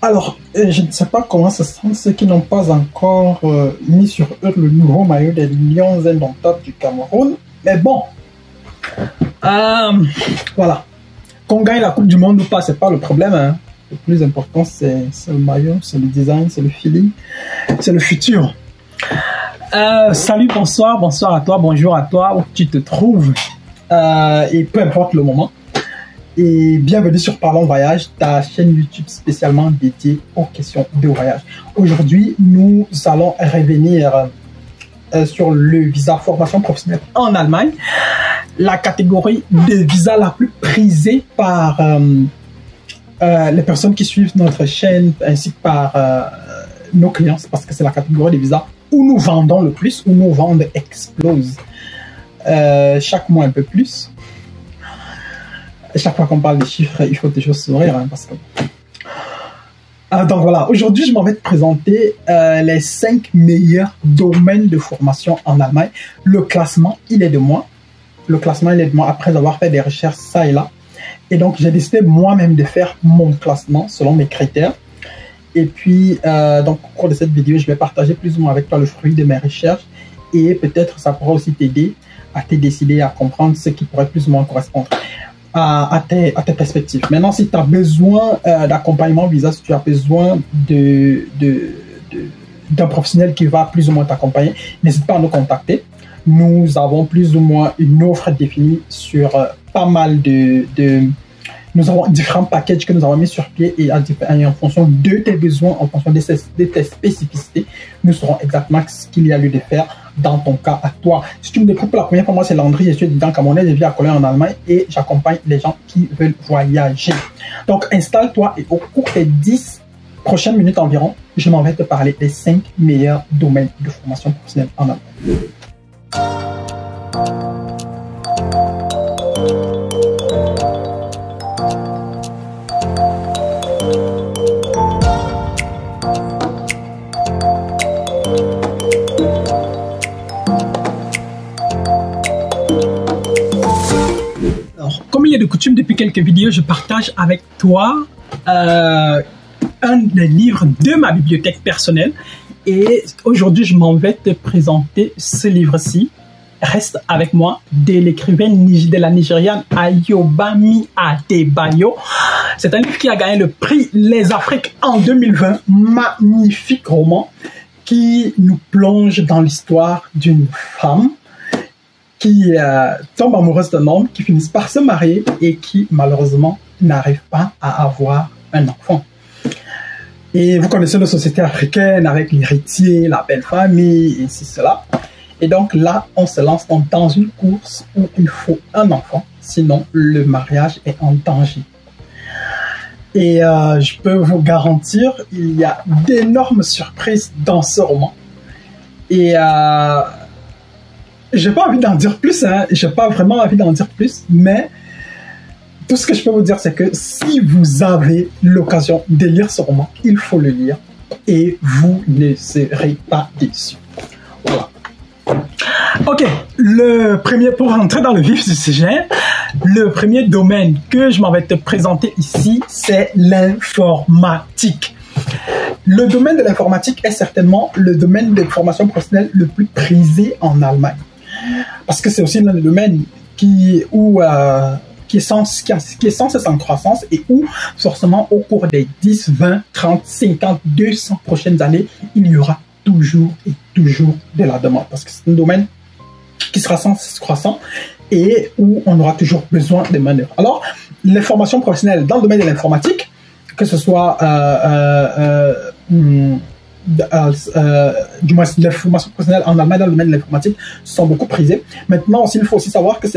Alors, je ne sais pas comment se sentent ceux qui n'ont pas encore mis sur eux le nouveau maillot des Lions indomptables du Cameroun. Mais bon, voilà. Qu'on gagne la Coupe du Monde ou pas, c'est pas le problème. Hein. Le plus important, c'est le maillot, c'est le design, c'est le feeling, c'est le futur. Salut, bonsoir à toi, bonjour à toi, où tu te trouves, et peu importe le moment. Et bienvenue sur Parlons Voyage, ta chaîne YouTube spécialement dédiée aux questions de voyage. Aujourd'hui, nous allons revenir sur le visa formation professionnelle en Allemagne, la catégorie de visa la plus prisée par les personnes qui suivent notre chaîne ainsi que par nos clients, parce que c'est la catégorie de visa où nous vendons le plus, où nos ventes explosent chaque mois un peu plus. Chaque fois qu'on parle des chiffres, il faut toujours sourire, hein, parce que... donc voilà, aujourd'hui je m'en vais te présenter les 5 meilleurs domaines de formation en Allemagne. Le classement, il est de moi. Le classement, il est de moi après avoir fait des recherches ça et là. Et donc j'ai décidé moi-même de faire mon classement selon mes critères. Et puis, donc au cours de cette vidéo, je vais partager plus ou moins avec toi le fruit de mes recherches. Et peut-être ça pourra aussi t'aider à te décider, à comprendre ce qui pourrait plus ou moins correspondre à tes perspectives. Maintenant, si tu as besoin d'accompagnement visa, si tu as besoin d'un professionnel qui va plus ou moins t'accompagner, n'hésite pas à nous contacter. Nous avons plus ou moins une offre définie sur pas mal nous avons différents packages que nous avons mis sur pied et en fonction de tes besoins, en fonction de tes spécificités, nous saurons exactement ce qu'il y a lieu de faire dans ton cas à toi. Si tu me découvres pour la première fois, moi c'est Landry, je suis étudiant camerounais, je vis à Cologne en Allemagne et j'accompagne les gens qui veulent voyager. Donc installe-toi et au cours des 10 prochaines minutes environ, je m'en vais te parler des 5 meilleurs domaines de formation professionnelle en Allemagne. Comme il est de coutume, depuis quelques vidéos, je partage avec toi un des livres de ma bibliothèque personnelle. Et aujourd'hui, je m'en vais te présenter ce livre-ci. Reste avec moi, de l'écrivaine de la Nigériane Ayobami Adebayo. C'est un livre qui a gagné le prix Les Afriques en 2020. Magnifique roman qui nous plonge dans l'histoire d'une femme qui tombe amoureuse d'un homme, qui finissent par se marier et qui malheureusement n'arrive pas à avoir un enfant. Et vous connaissez la société africaine avec l'héritier, la belle famille, et cela. Et donc là, on se lance dans une course où il faut un enfant, sinon le mariage est en danger. Et je peux vous garantir, il y a d'énormes surprises dans ce roman. Et j'ai pas envie d'en dire plus, hein. J'ai pas vraiment envie d'en dire plus, mais tout ce que je peux vous dire, c'est que si vous avez l'occasion de lire ce roman, il faut le lire et vous ne serez pas déçus. Voilà. Ok, le premier, pour rentrer dans le vif du sujet, le premier domaine que je m'en vais te présenter ici, c'est l'informatique. Le domaine de l'informatique est certainement le domaine de formation professionnelle le plus prisé en Allemagne. Parce que c'est aussi l'un des domaines qui est censé en croissance et où, forcément, au cours des 10, 20, 30, 50, 200 prochaines années, il y aura toujours et toujours de la demande. Parce que c'est un domaine qui sera sans cesse croissant et où on aura toujours besoin de main-d'œuvre. Alors, les formations professionnelles dans le domaine de l'informatique, que ce soit du moins les formations professionnelles en Allemagne dans le domaine de l'informatique sont beaucoup prisées. Maintenant aussi, il faut aussi savoir que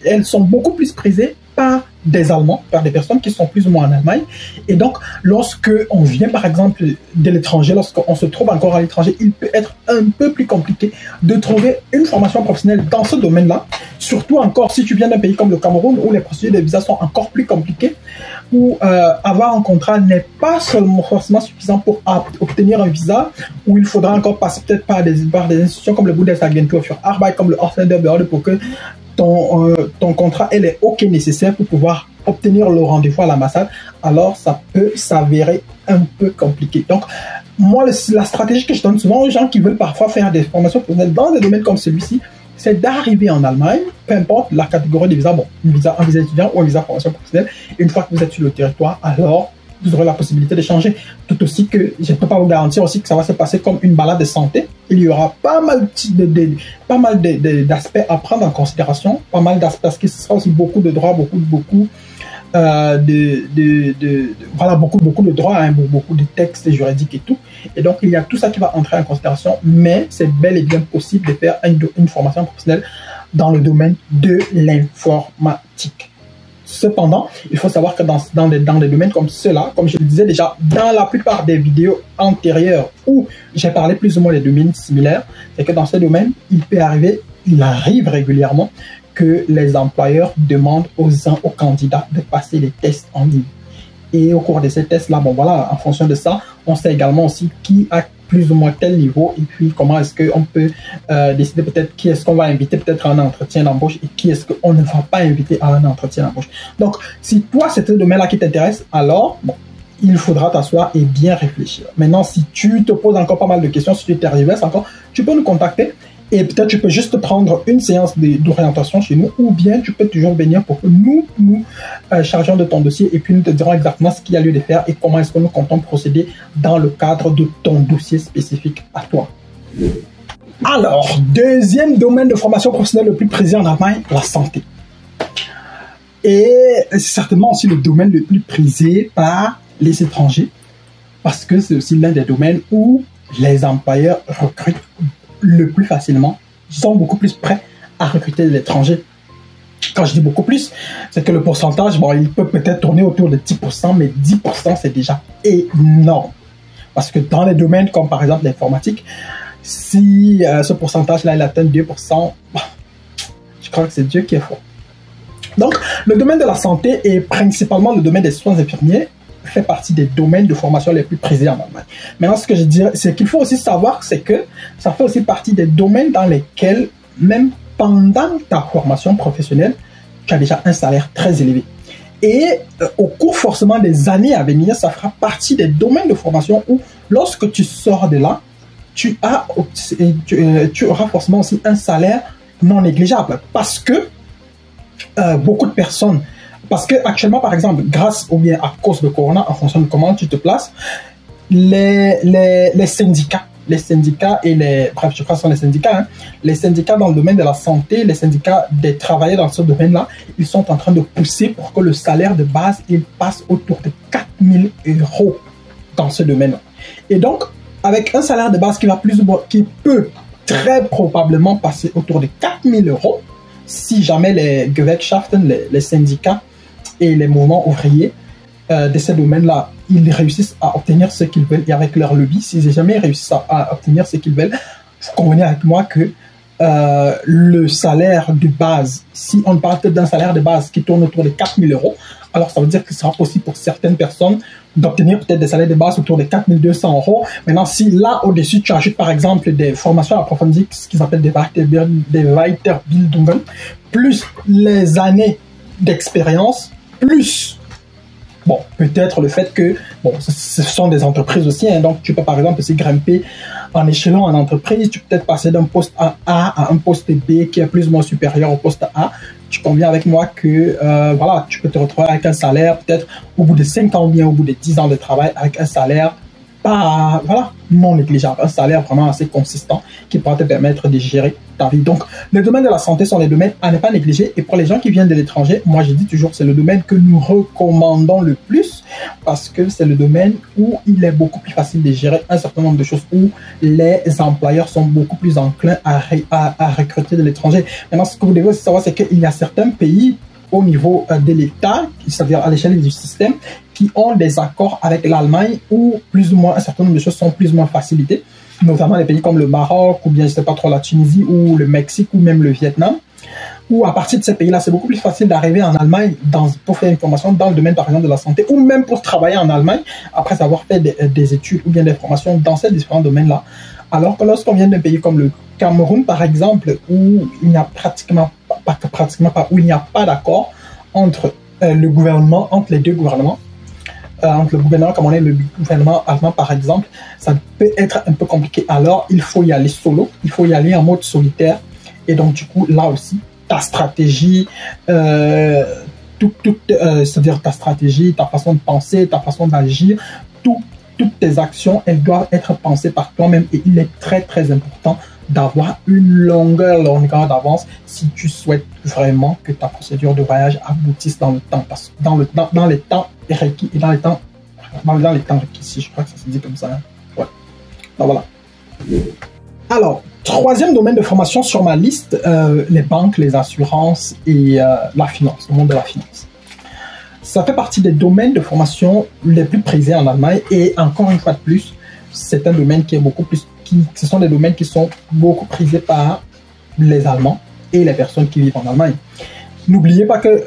elles sont beaucoup plus prisées par des Allemands, par des personnes qui sont plus ou moins en Allemagne. Et donc, lorsque on vient par exemple de l'étranger, lorsqu'on se trouve encore à l'étranger, il peut être un peu plus compliqué de trouver une formation professionnelle dans ce domaine-là. Surtout encore si tu viens d'un pays comme le Cameroun où les procédures de visa sont encore plus compliquées, où avoir un contrat n'est pas seulement forcément suffisant pour obtenir un visa, où il faudra encore passer peut-être par des institutions comme le Bundesagentur für Arbeit, comme le Ausländerbehörde pour que ton contrat est les OK nécessaires pour pouvoir obtenir le rendez-vous à l'ambassade, alors ça peut s'avérer un peu compliqué. Donc, moi, la stratégie que je donne souvent aux gens qui veulent parfois faire des formations professionnelles dans des domaines comme celui-ci, c'est d'arriver en Allemagne, peu importe la catégorie de visa, bon, un visa étudiant ou un visa formation professionnelle. Une fois que vous êtes sur le territoire, alors vous aurez la possibilité d'échanger. Tout aussi que je ne peux pas vous garantir aussi que ça va se passer comme une balade de santé. Il y aura pas mal d'aspects à prendre en considération, pas mal d'aspects, parce que ce sera aussi beaucoup de droits, beaucoup de droits, hein, beaucoup de textes juridiques et tout. Et donc, il y a tout ça qui va entrer en considération, mais c'est bel et bien possible de faire une formation professionnelle dans le domaine de l'informatique. Cependant, il faut savoir que dans des domaines comme ceux-là, comme je le disais déjà, dans la plupart des vidéos antérieures où j'ai parlé plus ou moins des domaines similaires, c'est que dans ces domaines, il arrive régulièrement que les employeurs demandent aux candidats de passer les tests en ligne. Et au cours de ces tests-là, bon voilà, en fonction de ça, on sait également aussi qui a plus ou moins tel niveau et puis comment est-ce qu'on peut décider peut-être qui est-ce qu'on va inviter peut-être à un entretien d'embauche et qui est-ce qu'on ne va pas inviter à un entretien d'embauche. Donc, si toi, c'est ce domaine-là qui t'intéresse, alors, bon, il faudra t'asseoir et bien réfléchir. Maintenant, si tu te poses encore pas mal de questions, si tu t'arrives encore, tu peux nous contacter. Et peut-être tu peux juste prendre une séance d'orientation chez nous, ou bien tu peux toujours venir pour que nous chargeons de ton dossier et puis nous te dirons exactement ce qu'il y a lieu de faire et comment est-ce que nous comptons procéder dans le cadre de ton dossier spécifique à toi. Alors, deuxième domaine de formation professionnelle le plus prisé en Allemagne, la santé. Et c'est certainement aussi le domaine le plus prisé par les étrangers, parce que c'est aussi l'un des domaines où les employeurs recrutent le plus facilement, sont beaucoup plus prêts à recruter de l'étranger. Quand je dis beaucoup plus, c'est que le pourcentage, bon, il peut peut-être tourner autour de 10%, mais 10% c'est déjà énorme. Parce que dans les domaines comme par exemple l'informatique, si ce pourcentage-là il atteint 2%, je crois que c'est Dieu qui est fort. Donc, le domaine de la santé et principalement le domaine des soins infirmiers fait partie des domaines de formation les plus prisés en Allemagne. Maintenant, ce que je dirais, c'est qu'il faut aussi savoir, c'est que ça fait aussi partie des domaines dans lesquels, même pendant ta formation professionnelle, tu as déjà un salaire très élevé. Et au cours forcément des années à venir, ça fera partie des domaines de formation où, lorsque tu sors de là, tu auras forcément aussi un salaire non négligeable. Parce que beaucoup de personnes, parce que actuellement, par exemple, grâce ou bien à cause de Corona, en fonction de comment tu te places, les syndicats et bref, je crois que ce sont les syndicats, hein, les syndicats dans le domaine de la santé, les syndicats des travailleurs dans ce domaine-là, ils sont en train de pousser pour que le salaire de base, il passe autour de 4 000 € dans ce domaine-là. Et donc, avec un salaire de base qui va plus ou moins, qui peut très probablement passer autour de 4 000 €, si jamais les Gewerkschaften, les syndicats et les mouvements ouvriers de ces domaines-là, ils réussissent à obtenir ce qu'ils veulent et avec leur lobby, s'ils jamais réussissent à obtenir ce qu'ils veulent, vous convenez avec moi que le salaire de base, si on parle d'un salaire de base qui tourne autour de 4 000 €, alors ça veut dire que ce sera possible pour certaines personnes d'obtenir peut-être des salaires de base autour de 4 200 €. Maintenant, si là, au-dessus, tu ajoutes par exemple des formations approfondies, ce qu'ils appellent des Weiterbildungen, plus les années d'expérience, plus, bon, peut-être le fait que, bon, ce sont des entreprises aussi, hein, donc tu peux par exemple aussi grimper en échelon en entreprise, tu peux peut-être passer d'un poste A à un poste B qui est plus ou moins supérieur au poste A. Tu conviens avec moi que, voilà, tu peux te retrouver avec un salaire peut-être au bout de 5 ans ou bien au bout de 10 ans de travail avec un salaire pas, voilà, non négligeable, un salaire vraiment assez consistant qui pourra te permettre de gérer ta vie. Donc, les domaines de la santé sont les domaines à ne pas négliger. Et pour les gens qui viennent de l'étranger, moi, je dis toujours, c'est le domaine que nous recommandons le plus parce que c'est le domaine où il est beaucoup plus facile de gérer un certain nombre de choses, où les employeurs sont beaucoup plus enclins à recruter de l'étranger. Maintenant, ce que vous devez aussi savoir, c'est qu'il y a certains pays au niveau de l'État, c'est-à-dire à l'échelle du système, qui ont des accords avec l'Allemagne où plus ou moins un certain nombre de choses sont plus ou moins facilitées, notamment les pays comme le Maroc ou bien je sais pas trop la Tunisie ou le Mexique ou même le Vietnam, où à partir de ces pays-là, c'est beaucoup plus facile d'arriver en Allemagne pour faire une formation dans le domaine par exemple de la santé ou même pour travailler en Allemagne après avoir fait des études ou bien des formations dans ces différents domaines-là. Alors que lorsqu'on vient d'un pays comme le Cameroun par exemple, où il n'y a pratiquement pas, pratiquement pas, où il n'y a pas d'accord entre le gouvernement, entre les deux gouvernements, entre le gouvernement camerounais et le gouvernement allemand par exemple, ça peut être un peu compliqué. Alors il faut y aller solo, il faut y aller en mode solitaire. Et donc du coup là aussi, ta stratégie, c'est-à-dire ta stratégie, ta façon de penser, ta façon d'agir, toutes tes actions, elles doivent être pensées par toi-même. Et il est très très important d'avoir une longueur d'avance si tu souhaites vraiment que ta procédure de voyage aboutisse dans le temps, dans les temps requis et dans les temps requis, si je crois que ça se dit comme ça. Hein. Ouais. Donc voilà. Alors, troisième domaine de formation sur ma liste, les banques, les assurances et la finance, le monde de la finance. Ça fait partie des domaines de formation les plus prisés en Allemagne et encore une fois de plus, c'est un domaine qui est beaucoup plus, ce sont des domaines qui sont beaucoup prisés par les Allemands et les personnes qui vivent en Allemagne. N'oubliez pas que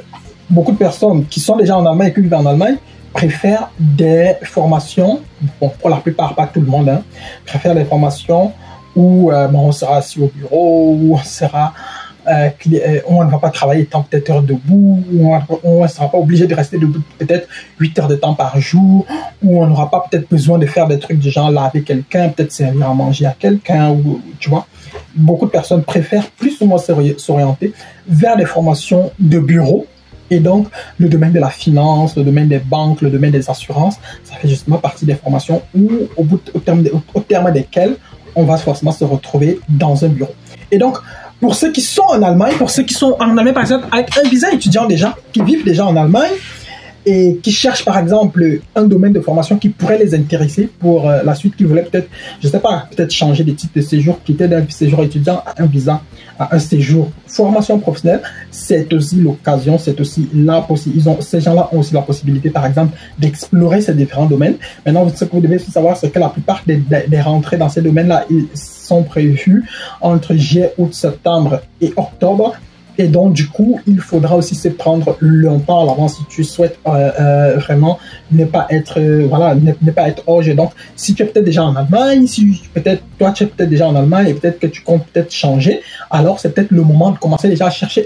beaucoup de personnes qui sont déjà en Allemagne et qui vivent en Allemagne préfèrent des formations, bon, pour la plupart, pas tout le monde, hein, préfèrent des formations où on sera assis au bureau, où on sera où on ne va pas travailler tant peut-être heures debout, où on ne sera pas obligé de rester debout peut-être 8 heures de temps par jour, où on n'aura pas peut-être besoin de faire des trucs du genre laver quelqu'un, peut-être servir à manger à quelqu'un, ou tu vois. Beaucoup de personnes préfèrent plus ou moins s'orienter vers des formations de bureau. Et donc, le domaine de la finance, le domaine des banques, le domaine des assurances, ça fait justement partie des formations où, au terme desquelles, on va forcément se retrouver dans un bureau. Et donc, pour ceux qui sont en Allemagne, pour ceux qui sont en Allemagne, par exemple, avec un visa étudiant déjà, qui vivent déjà en Allemagne, et qui cherchent par exemple un domaine de formation qui pourrait les intéresser pour la suite, qui voulaient peut-être, je sais pas, peut-être changer de titre de séjour, quitter d'un séjour étudiant à un visa, à un séjour formation professionnelle, c'est aussi l'occasion, c'est aussi la possibilité, ces gens-là ont aussi la possibilité par exemple d'explorer ces différents domaines. Maintenant, ce que vous devez savoir, c'est que la plupart des rentrées dans ces domaines-là, ils sont prévues entre juillet, août, septembre et octobre. Et donc, du coup, il faudra aussi se prendre longtemps à l'avance si tu souhaites vraiment ne pas être, ne pas être hors jeu. Donc, si tu es peut-être déjà en Allemagne, si peut-être toi tu es peut-être déjà en Allemagne et peut-être que tu comptes peut-être changer, alors c'est peut-être le moment de commencer déjà à chercher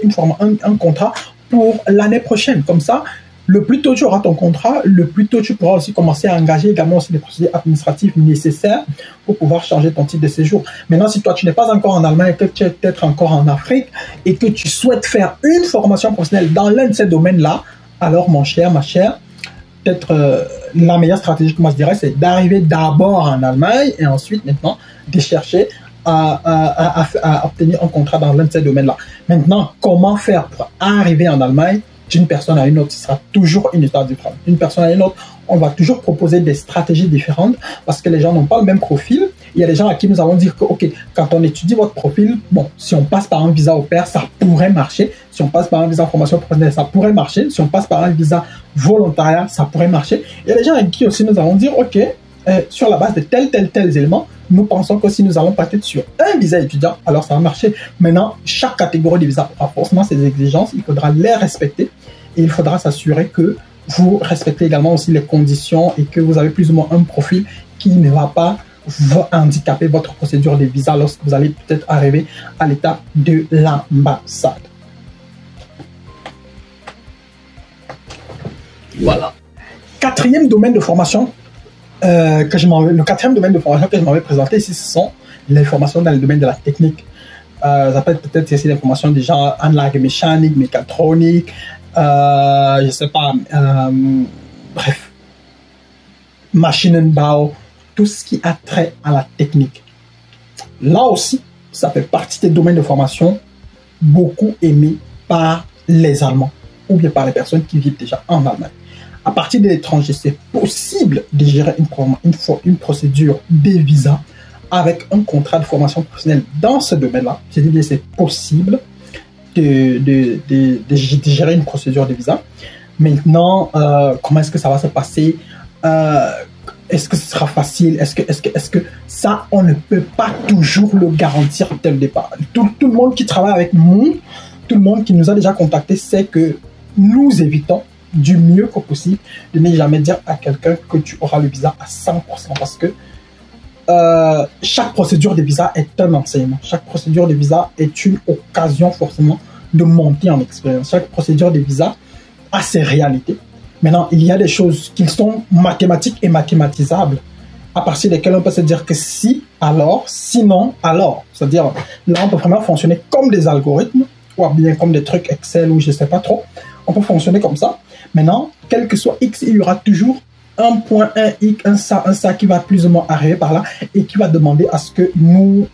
un contrat pour l'année prochaine. Comme ça, le plus tôt tu auras ton contrat, le plus tôt tu pourras aussi commencer à engager également aussi les procédures administratives nécessaires pour pouvoir changer ton titre de séjour. Maintenant, si toi tu n'es pas encore en Allemagne, que tu es peut-être encore en Afrique et que tu souhaites faire une formation professionnelle dans l'un de ces domaines-là, alors mon cher, ma chère, peut-être la meilleure stratégie que moi je dirais, c'est d'arriver d'abord en Allemagne et ensuite maintenant de chercher à obtenir un contrat dans l'un de ces domaines-là. Maintenant, comment faire pour arriver en Allemagne? D'une personne à une autre, ce sera toujours une histoire différente. D'une personne à une autre, on va toujours proposer des stratégies différentes parce que les gens n'ont pas le même profil. Il y a des gens à qui nous allons dire que, ok, quand on étudie votre profil, bon, si on passe par un visa au pair, ça pourrait marcher. Si on passe par un visa formation professionnelle, ça pourrait marcher. Si on passe par un visa volontariat, ça pourrait marcher. Il y a des gens à qui aussi nous allons dire, ok, sur la base de tels éléments, nous pensons que si nous allons partir sur un visa étudiant, alors ça va marcher. Maintenant, chaque catégorie de visa aura forcément ses exigences, il faudra les respecter et il faudra s'assurer que vous respectez également aussi les conditions et que vous avez plus ou moins un profil qui ne va pas handicaper votre procédure de visa lorsque vous allez peut-être arriver à l'étape de l'ambassade. Voilà. Quatrième domaine de formation le quatrième domaine de formation que je m'avais présenté ici, ce sont les formations dans le domaine de la technique. Ça peut être peut-être des formations du genre Anlagemechanik, mécatronique, je sais pas, bref, Maschinenbau, tout ce qui a trait à la technique. Là aussi, ça fait partie des domaines de formation beaucoup aimés par les Allemands ou bien par les personnes qui vivent déjà en Allemagne. À partir de l'étranger, c'est possible de gérer une procédure de visa avec un contrat de formation professionnelle dans ce domaine-là. J'ai dit que c'est possible de gérer une procédure de visa. Maintenant, comment est-ce que ça va se passer? Est-ce que ce sera facile? Est-ce que ça, on ne peut pas toujours le garantir dès le départ? Tout le monde qui travaille avec nous, tout le monde qui nous a déjà contactés sait que nous évitons du mieux que possible de ne jamais dire à quelqu'un que tu auras le visa à 100% parce que chaque procédure de visa est un enseignement. Chaque procédure de visa est une occasion forcément de monter en expérience. Chaque procédure de visa a ses réalités. Maintenant, il y a des choses qui sont mathématiques et mathématisables, à partir desquelles on peut se dire que si, alors, sinon, alors. C'est-à-dire, là, on peut vraiment fonctionner comme des algorithmes, ou bien comme des trucs Excel, ou je ne sais pas trop. On peut fonctionner comme ça. Maintenant, quel que soit X, il y aura toujours un point, un X, un ça qui va plus ou moins arriver par là et qui va demander à ce que une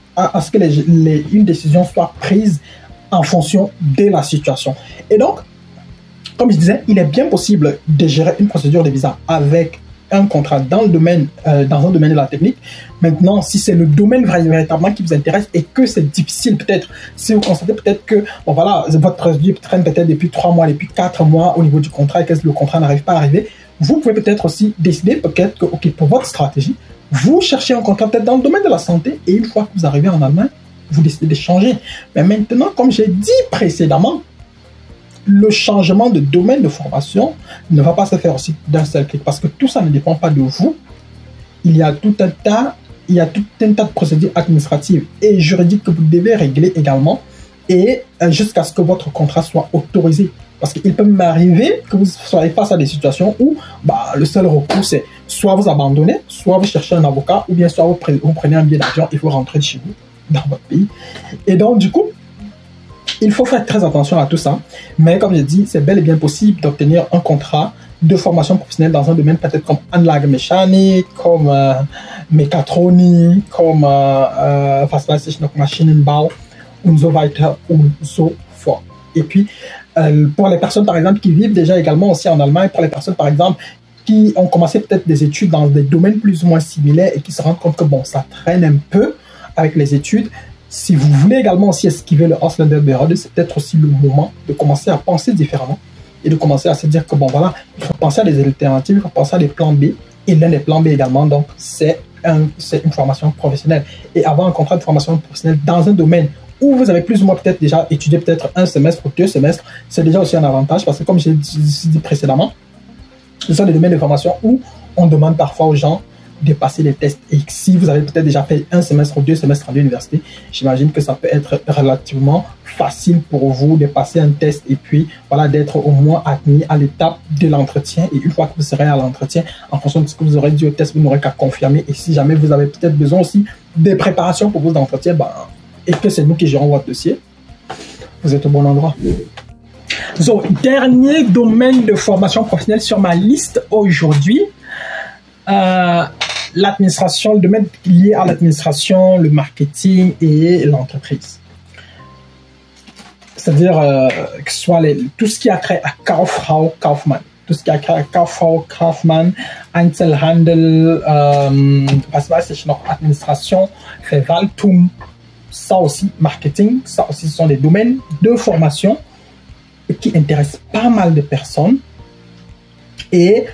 décision soit prise en fonction de la situation. Et donc, comme je disais, il est bien possible de gérer une procédure de visa avec un contrat dans un domaine de la technique. Maintenant, si c'est le domaine véritablement qui vous intéresse et que c'est difficile, peut-être, si vous constatez peut-être que, bon voilà, votre procédure traîne peut-être depuis 3 mois, depuis 4 mois au niveau du contrat et que le contrat n'arrive pas à arriver, vous pouvez peut-être aussi décider peut-être que, ok, pour votre stratégie, vous cherchez un contrat peut-être dans le domaine de la santé et une fois que vous arrivez en Allemagne, vous décidez de changer. Mais maintenant, comme j'ai dit précédemment, le changement de domaine de formation ne va pas se faire aussi d'un seul clic parce que tout ça ne dépend pas de vous. Il y a tout un tas de procédures administratives et juridiques que vous devez régler également et jusqu'à ce que votre contrat soit autorisé. Parce qu'il peut m'arriver que vous soyez face à des situations où le seul recours, c'est soit vous abandonnez, soit vous cherchez un avocat, ou bien soit vous prenez un billet d'avion et vous rentrez de chez vous, dans votre pays. Et donc, du coup, il faut faire très attention à tout ça. Mais comme je dis, c'est bel et bien possible d'obtenir un contrat de formation professionnelle dans un domaine peut-être comme Anlagemechanik, comme Mechatronik, comme Maschinenbau und so weiter und so fort. Et puis, pour les personnes, par exemple, qui vivent déjà également aussi en Allemagne, pour les personnes, par exemple, qui ont commencé peut-être des études dans des domaines plus ou moins similaires et qui se rendent compte que, bon, ça traîne un peu avec les études. Si vous voulez également aussi esquiver le Ausländerbehörde, c'est peut-être aussi le moment de commencer à penser différemment et de commencer à se dire que, bon, voilà, il faut penser à des alternatives, il faut penser à des plans B. Et l'un des plans B également, donc, c'est une formation professionnelle. Et avoir un contrat de formation professionnelle dans un domaine où vous avez plus ou moins peut-être déjà étudié peut-être 1 semestre ou 2 semestres, c'est déjà aussi un avantage parce que comme j'ai dit précédemment, ce sont des domaines de formation où on demande parfois aux gens de passer les tests. Et si vous avez peut-être déjà fait 1 semestre ou 2 semestres à l'université, j'imagine que ça peut être relativement facile pour vous de passer un test et puis voilà, d'être au moins admis à l'étape de l'entretien. Et une fois que vous serez à l'entretien, en fonction de ce que vous aurez dit au test, vous n'aurez qu'à confirmer. Et si jamais vous avez peut-être besoin aussi des préparations pour vos entretiens, et que c'est nous qui gérons votre dossier, vous êtes au bon endroit. So, dernier domaine de formation professionnelle sur ma liste aujourd'hui, l'administration, le domaine lié à l'administration, le marketing et l'entreprise. C'est-à-dire que ce soit tout ce qui a trait à Kauffrau, Kaufmann, tout ce qui a trait à Kauffrau, Kaufmann, Einzelhandel, was weiß ich noch, administration, Verwaltung, ça aussi, marketing, ça aussi, ce sont des domaines de formation qui intéressent pas mal de personnes. Et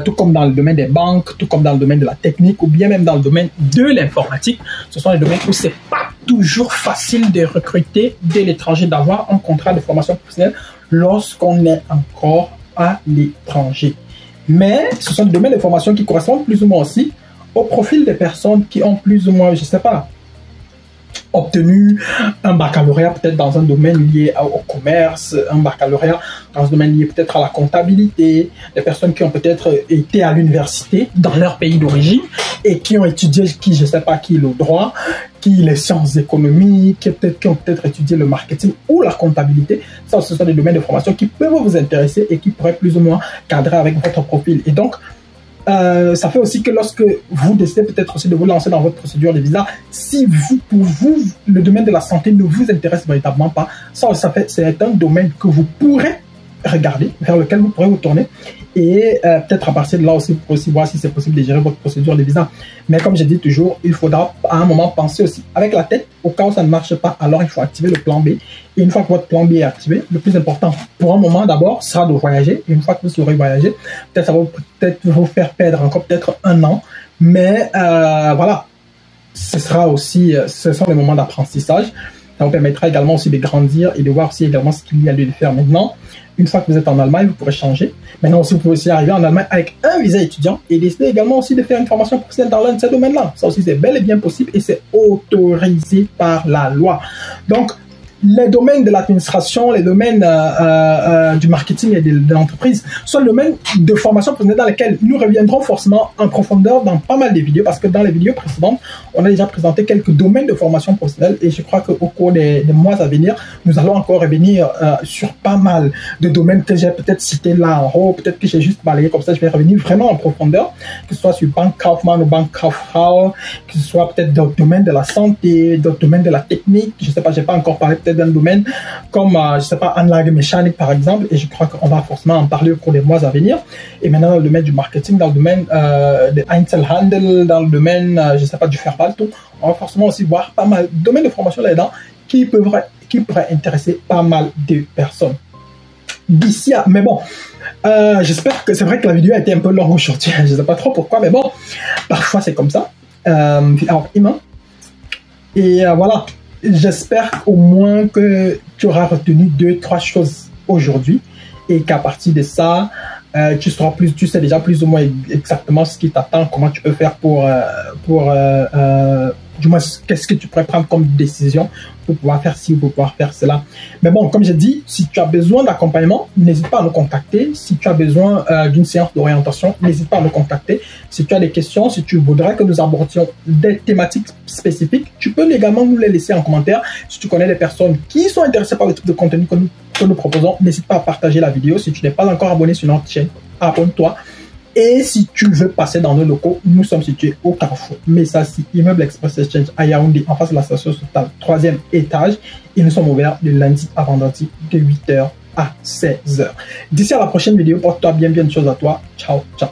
tout comme dans le domaine des banques, tout comme dans le domaine de la technique, ou bien même dans le domaine de l'informatique, ce sont des domaines où c'est pas toujours facile de recruter de l'étranger, d'avoir un contrat de formation professionnelle lorsqu'on est encore à l'étranger. Mais ce sont des domaines de formation qui correspondent plus ou moins aussi au profil des personnes qui ont plus ou moins, je sais pas, obtenu un baccalauréat peut-être dans un domaine lié au commerce, un baccalauréat dans un domaine lié peut-être à la comptabilité, des personnes qui ont peut-être été à l'université dans leur pays d'origine et qui ont étudié, je sais pas qui, le droit, qui les sciences économiques, qui ont peut-être étudié le marketing ou la comptabilité. Ça, ce sont des domaines de formation qui peuvent vous intéresser et qui pourraient plus ou moins cadrer avec votre profil. Et donc, ça fait aussi que lorsque vous décidez peut-être aussi de vous lancer dans votre procédure de visa, si pour vous, le domaine de la santé ne vous intéresse véritablement pas, c'est un domaine que vous pourrez regarder, vers lequel vous pourrez vous tourner et peut-être à partir de là aussi, pour aussi voir si c'est possible de gérer votre procédure de visa. Mais comme je dis toujours, il faudra à un moment penser aussi avec la tête, au cas où ça ne marche pas, alors il faut activer le plan B. Et une fois que votre plan B est activé, le plus important pour un moment d'abord sera de voyager. Et une fois que vous aurez voyagé, peut-être ça va peut-être vous faire perdre encore peut-être 1 an. Mais voilà, ce sont les moments d'apprentissage. Ça vous permettra également aussi de grandir et de voir aussi également ce qu'il y a lieu de faire maintenant. Une fois que vous êtes en Allemagne, vous pourrez changer. Maintenant aussi, vous pouvez aussi arriver en Allemagne avec un visa étudiant et décider également aussi de faire une formation professionnelle dans l'un de ces domaines-là. Ça aussi, c'est bel et bien possible et c'est autorisé par la loi. Donc, les domaines de l'administration, les domaines du marketing et de l'entreprise sont le domaine de formation professionnelle dans lesquels nous reviendrons forcément en profondeur dans pas mal de vidéos, parce que dans les vidéos précédentes, on a déjà présenté quelques domaines de formation professionnelle et je crois qu'au cours des mois à venir, nous allons encore revenir sur pas mal de domaines que j'ai peut-être cités là en haut, peut-être que j'ai juste balayé comme ça. Je vais revenir vraiment en profondeur, que ce soit sur Bank Kaufmann ou Bank Kauffrau, que ce soit peut-être d'autres domaines de la santé, d'autres domaines de la technique, je sais pas, j'ai pas encore parlé peut-être d'un domaine comme, je sais pas, Anlagemechanik par exemple, et je crois qu'on va forcément en parler au cours des mois à venir. Et maintenant dans le domaine du marketing, dans le domaine de Einzelhandel, dans le domaine, je sais pas, du Verwaltung, on va forcément aussi voir pas mal de domaines de formation là-dedans qui pourraient intéresser pas mal de personnes. D'ici à... Mais bon, j'espère que c'est vrai que la vidéo a été un peu longue aujourd'hui, je sais pas trop pourquoi, mais bon, parfois c'est comme ça. Et voilà, j'espère au moins que tu auras retenu 2-3 choses aujourd'hui et qu'à partir de ça, tu sais déjà plus ou moins exactement ce qui t'attend, comment tu peux faire pour du moins, qu'est-ce que tu pourrais prendre comme décision pour pouvoir faire ci ou pour pouvoir faire cela. Mais bon, comme j'ai dit, si tu as besoin d'accompagnement, n'hésite pas à nous contacter. Si tu as besoin d'une séance d'orientation, n'hésite pas à nous contacter. Si tu as des questions, si tu voudrais que nous abordions des thématiques spécifiques, tu peux également nous les laisser en commentaire. Si tu connais des personnes qui sont intéressées par le type de contenu que nous proposons, n'hésite pas à partager la vidéo. Si tu n'es pas encore abonné sur notre chaîne, abonne-toi. Et si tu veux passer dans nos locaux, nous sommes situés au Carrefour Messassi, Immeuble Express Exchange à Yaoundé, en face de la station Total, 3e étage. Et nous sommes ouverts de lundi à vendredi de 8h à 16h. D'ici à la prochaine vidéo, porte-toi bien, bien de choses à toi. Ciao, ciao.